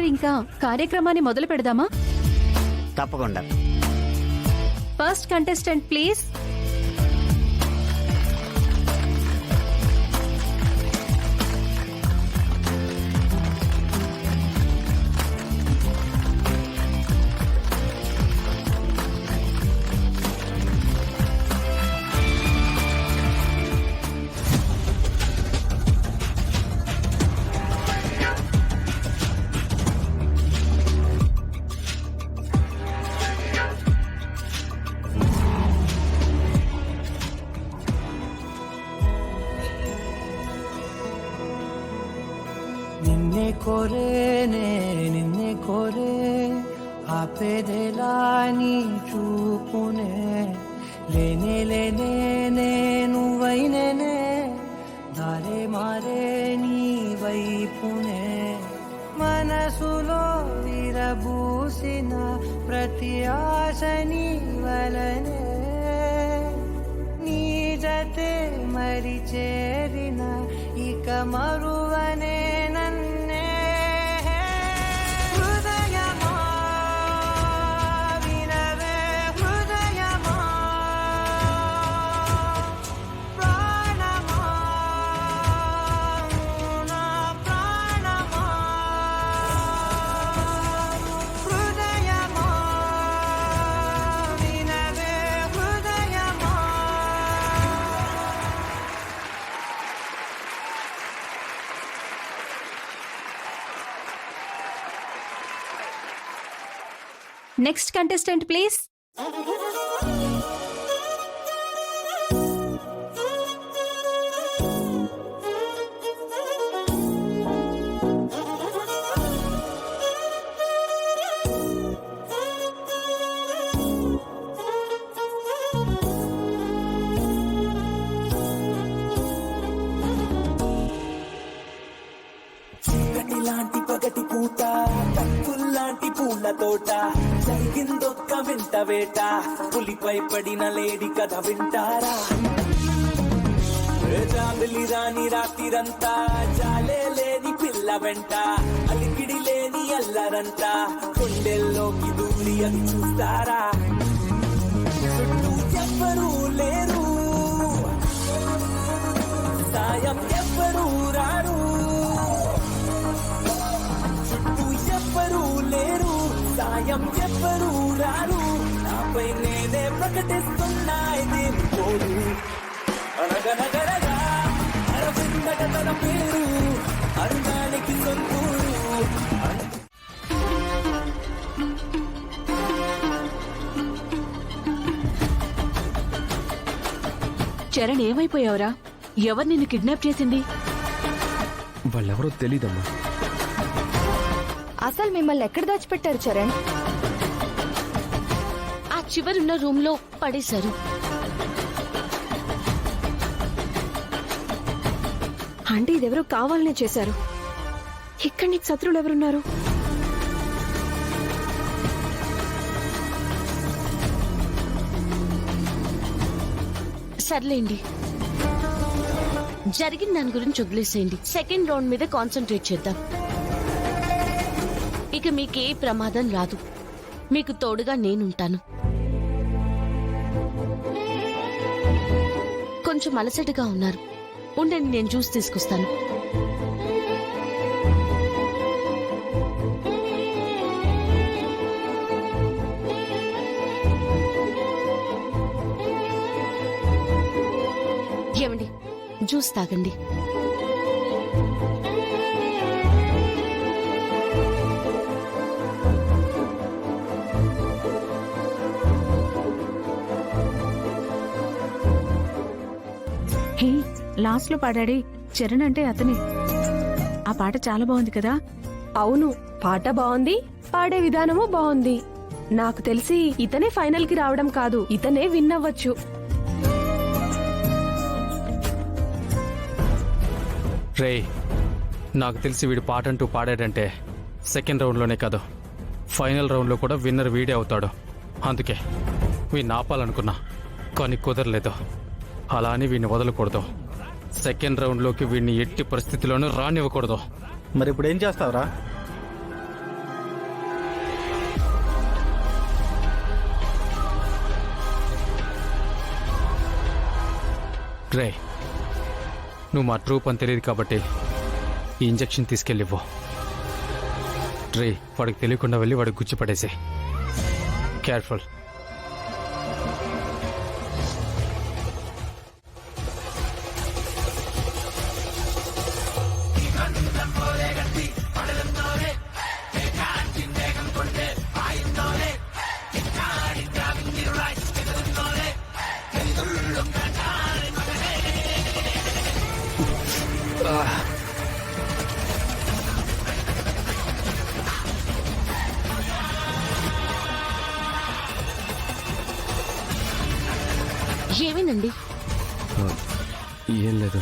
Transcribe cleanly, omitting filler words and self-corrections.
మరి ఇంకా కార్యక్రమాన్ని మొదలు పెడదామా? తప్పకుండా. First contestant please. నిన్నే కోరేనే నిన్నే కోరే ఆపేదేలా నీ చూపునే లేనే లేనే నువ్వైనేనే దారే మారే నీ వైపునే మనసులో విరబూసిన ప్రతి ఆశ నీ వలనే నీ జతే మరి చేరిన ఇక మరువనే నన్నే హృదయమా వినవే హృదయమా ప్రాణమా నా ప్రాణమా హృదయమా వినవే హృదయమా. Next contestant please. లాంటి పగటి పూట కత్తుల్లాంటి పూల తోట జరిగిందొక్క వింత వేట పులిపై పడిన లేడి కథ వింటారా జాబిలి రాని రాత్రిరంతా జాలే లేని పిల్ల వెంట అలికిడి లేని అల్లరంతా కొండెల్లోకి దూరి అది చూస్తారా చుట్టూ ఎవ్వరూ లేరు సాయం ఎవ్వరూ రారు ఎవ్వరూ లేరు సాయం ఎవ్వరూ రారు నాపై నేనే ప్రకటిస్తున్నా ఇదేం కోరు అనగనగరగా అరవిందట తన పేరు అరుణానికి సొంతూరు. చరణ్ ఏమైపోయావురా? ఎవరు నిన్ను కిడ్నాప్ చేసింది? వాళ్ళెవరో తెలీదమ్మా. అసలు మిమ్మల్ని ఎక్కడ దాచిపెట్టారు చరణ్? ఆ చివరున్న రూమ్ లో పడేశారు. అంటే ఇదెవరో కావాలనే చేశారు. ఇక్కడ నీకు శత్రువులు ఎవరున్నారు? సర్లేండి, జరిగిన దాని గురించి వదిలేసేయండి. సెకండ్ రౌండ్ మీద కాన్సన్ట్రేట్ చేద్దాం. ఇక మీకే ప్రమాదం రాదు. మీకు తోడుగా నేనుంటాను. కొంచెం అలసటగా ఉన్నారు, ఉండండి నేను జ్యూస్ తీసుకొస్తాను. ఏమండి, జ్యూస్ తాగండి. హే, లాస్ట్ లో పాడాడే చరణ్ అంటే అతనే. ఆ పాట చాలా బాగుంది కదా? అవును, పాట బాగుంది, పాడే విధానము బాగుంది. నాకు తెలిసి ఇతనే ఫైనల్ కి రావడం కాదు, ఇతనే విన్ అవ్వచ్చు. రే, నాకు తెలిసి వీడు పాట అంటూ పాడాడంటే సెకండ్ రౌండ్లోనే కాదు, ఫైనల్ రౌండ్లో కూడా విన్నర్ వీడే అవుతాడు. అందుకే వీడిని ఆపాలనుకున్నా, కానీ కుదరలేదు. అలా అని వీడిని వదలకూడదు. సెకండ్ రౌండ్లోకి వీడిని ఎట్టి పరిస్థితిలోనూ రానివ్వకూడదు. మరి ఇప్పుడు ఏం చేస్తావురా? రే నువ్వు మా ట్రూప్ అని తెలియదు కాబట్టి ఈ ఇంజెక్షన్ తీసుకెళ్ళివ్వు. రే వాడికి తెలియకుండా వెళ్ళి వాడికి గుచ్చిపడేసి. కేర్ఫుల్. ఏమేనండి? ఏం లేదు.